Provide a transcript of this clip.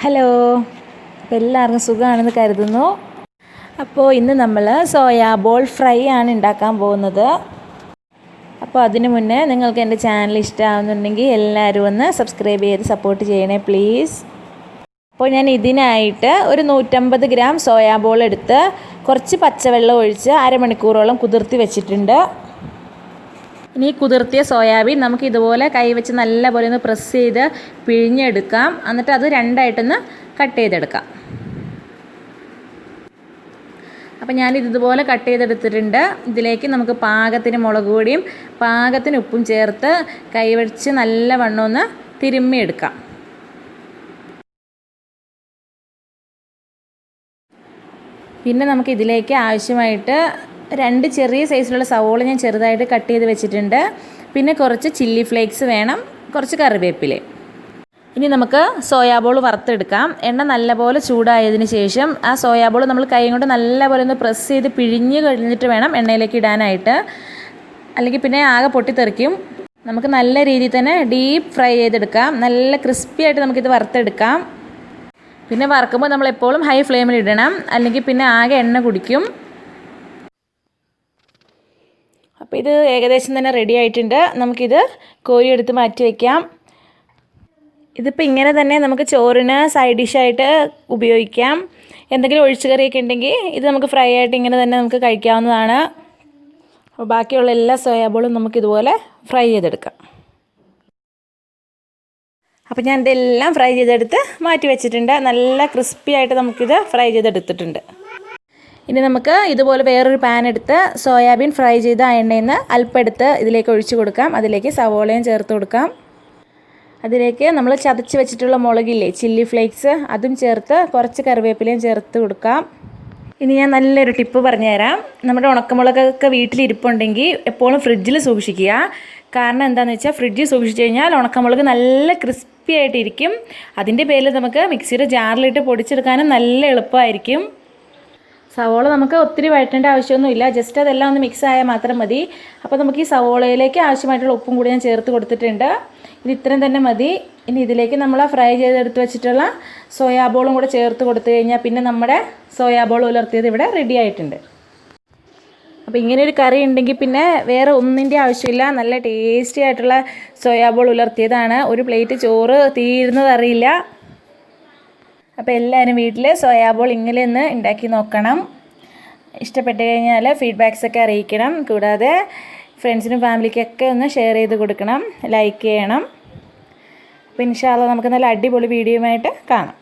Hello, അപ്പോൾ എല്ലാവർക്കും സുഖമാണെന്ന് കരുതുന്നു. അപ്പോൾ ഇന്ന് നമ്മൾ സോയാ ബോൾ ഫ്രൈ ആണ് ഉണ്ടാക്കാൻ പോകുന്നത്. അപ്പോൾ അതിനു മുന്നേ നിങ്ങൾക്ക് എൻ്റെ ചാനൽ ഇഷ്ടമാകുന്നുണ്ടെങ്കിൽ എല്ലാവരും ഒന്ന് സബ്സ്ക്രൈബ് ചെയ്ത് സപ്പോർട്ട് ചെയ്യണേ പ്ലീസ്. അപ്പോൾ ഞാൻ ഇതിനായിട്ട് ഒരു 150 ഗ്രാം സോയാ ബോൾ എടുത്ത് കുറച്ച് പച്ചവെള്ളം ഒഴിച്ച് അരമണിക്കൂറോളം കുതിർത്തി വെച്ചിട്ടുണ്ട്. ഇനി കുതിർത്തിയ സോയാബീൻ നമുക്ക് ഇതുപോലെ കൈ വെച്ച് നല്ലപോലെ ഒന്ന് പ്രസ് ചെയ്ത് പിഴിഞ്ഞെടുക്കാം. എന്നിട്ട് അത് രണ്ടായിട്ടൊന്ന് കട്ട് ചെയ്തെടുക്കാം. അപ്പോൾ ഞാനിത് ഇതുപോലെ കട്ട് ചെയ്തെടുത്തിട്ടുണ്ട്. ഇതിലേക്ക് നമുക്ക് പാകത്തിന് മുളക് പൊടിയും പാകത്തിന് ഉപ്പും ചേർത്ത് കൈ വെച്ച് നല്ലവണ്ണം ഒന്ന് തിരുമ്മിയെടുക്കാം. പിന്നെ നമുക്ക് ഇതിലേക്ക് ആവശ്യമായിട്ട് 2 ചെറിയ സൈസിലുള്ള സവോള ഞാൻ ചെറുതായിട്ട് കട്ട് ചെയ്ത് വെച്ചിട്ടുണ്ട്. പിന്നെ കുറച്ച് ചില്ലി ഫ്ലേക്സ് വേണം, കുറച്ച് കറിവേപ്പില. ഇനി നമുക്ക് സോയാബോൾ വറുത്തെടുക്കാം. എണ്ണ നല്ലപോലെ ചൂടായതിന് ശേഷം ആ സോയാബോൾ നമ്മൾ കൈ കൊണ്ട് നല്ലപോലെ ഒന്ന് പ്രസ് ചെയ്ത് പിഴിഞ്ഞ് കഴിഞ്ഞിട്ട് വേണം എണ്ണയിലേക്ക് ഇടാനായിട്ട്. അല്ലെങ്കിൽ പിന്നെ ആകെ പൊട്ടിത്തെറിക്കും. നമുക്ക് നല്ല രീതിയിൽ തന്നെ ഡീപ്പ് ഫ്രൈ ചെയ്തെടുക്കാം. നല്ല ക്രിസ്പി ആയിട്ട് നമുക്കിത് വറുത്തെടുക്കാം. പിന്നെ വറുക്കുമ്പോൾ നമ്മളെപ്പോഴും ഹൈ ഫ്ലെയിമിൽ ഇടണം, അല്ലെങ്കിൽ പിന്നെ ആകെ എണ്ണ കുടിക്കും. അപ്പോൾ ഇത് ഏകദേശം തന്നെ റെഡി ആയിട്ടുണ്ട്. നമുക്കിത് കോരിയെടുത്ത് മാറ്റി വയ്ക്കാം. ഇതിപ്പോൾ ഇങ്ങനെ തന്നെ നമുക്ക് ചോറിന് സൈഡ് ഡിഷായിട്ട് ഉപയോഗിക്കാം. എന്തെങ്കിലും ഒഴിച്ചു കറിയൊക്കെ ഉണ്ടെങ്കിൽ ഇത് നമുക്ക് ഫ്രൈ ആയിട്ട് ഇങ്ങനെ തന്നെ നമുക്ക് കഴിക്കാവുന്നതാണ്. അപ്പോൾ ബാക്കിയുള്ള എല്ലാ സോയാബോളും നമുക്കിതുപോലെ ഫ്രൈ ചെയ്തെടുക്കാം. അപ്പോൾ ഞാൻ ഇതെല്ലാം ഫ്രൈ ചെയ്തെടുത്ത് മാറ്റി വെച്ചിട്ടുണ്ട്. നല്ല ക്രിസ്പി ആയിട്ട് നമുക്കിത് ഫ്രൈ ചെയ്തെടുത്തിട്ടുണ്ട്. ഇനി നമുക്ക് ഇതുപോലെ വേറൊരു പാൻ എടുത്ത് സോയാബീൻ ഫ്രൈ ചെയ്ത എണ്ണയിൽ നിന്ന് അല്പം എടുത്ത് ഇതിലേക്ക് ഒഴിച്ച് കൊടുക്കാം. അതിലേക്ക് സവോളയും ചേർത്ത് കൊടുക്കാം. അതിലേക്ക് നമ്മൾ ചതച്ച് വെച്ചിട്ടുള്ള മുളകില്ലേ, ചില്ലി ഫ്ലേക്സ്, അതും ചേർത്ത് കുറച്ച് കറിവേപ്പിലയും ചേർത്ത് കൊടുക്കാം. ഇനി ഞാൻ നല്ലൊരു ടിപ്പ് പറഞ്ഞുതരാം. നമ്മുടെ ഉണക്കമുളകൊക്കെ വീട്ടിലിരിപ്പുണ്ടെങ്കിൽ എപ്പോഴും ഫ്രിഡ്ജിൽ സൂക്ഷിക്കുക. കാരണം എന്താണെന്ന് വെച്ചാൽ ഫ്രിഡ്ജിൽ സൂക്ഷിച്ച് കഴിഞ്ഞാൽ ഉണക്കമുളക് നല്ല ക്രിസ്പി ആയിട്ടിരിക്കും. അതിൻ്റെ പേരിൽ നമുക്ക് മിക്സിയുടെ ജാറിലിട്ട് പൊടിച്ചെടുക്കാനും നല്ല എളുപ്പമായിരിക്കും. സവോള നമുക്ക് ഒത്തിരി വഴറ്റേണ്ട ആവശ്യമൊന്നുമില്ല, ജസ്റ്റ് അതെല്ലാം ഒന്ന് മിക്സ് ആയാൽ മാത്രം മതി. അപ്പോൾ നമുക്ക് ഈ സവോളയിലേക്ക് ആവശ്യമായിട്ടുള്ള ഉപ്പും കൂടി ഞാൻ ചേർത്ത് കൊടുത്തിട്ടുണ്ട്. ഇത് ഇത്രയും തന്നെ മതി. ഇനി ഇതിലേക്ക് നമ്മൾ ഫ്രൈ ചെയ്തെടുത്ത് വെച്ചിട്ടുള്ള സോയാബോളും കൂടെ ചേർത്ത് കൊടുത്തു കഴിഞ്ഞാൽ പിന്നെ നമ്മുടെ സോയാബോൾ ഉലർത്തിയത് ഇവിടെ റെഡി ആയിട്ടുണ്ട്. അപ്പോൾ ഇങ്ങനെ ഒരു കറി ഉണ്ടെങ്കിൽ പിന്നെ വേറെ ഒന്നിൻ്റെ ആവശ്യമില്ല. നല്ല ടേസ്റ്റി ആയിട്ടുള്ള സോയാബോൾ ഉലർത്തിയതാണ്. ഒരു പ്ലേറ്റ് ചോറ് തീരുന്നതറിയില്ല. അപ്പോൾ എല്ലാവരും വീട്ടിൽ സോയാബോൾ ഇങ്ങനെ ഒന്ന് ഉണ്ടാക്കി നോക്കണം. ഇഷ്ടപ്പെട്ട് കഴിഞ്ഞാൽ ഫീഡ്ബാക്സൊക്കെ അറിയിക്കണം. കൂടാതെ ഫ്രണ്ട്സിനും ഫാമിലിക്കൊക്കെ ഒന്ന് ഷെയർ ചെയ്ത് കൊടുക്കണം, ലൈക്ക് ചെയ്യണം. അപ്പോൾ ഇൻഷാ അല്ലാഹ് നമുക്ക് നല്ല അടിപൊളി വീഡിയോയുമായിട്ട് കാണാം.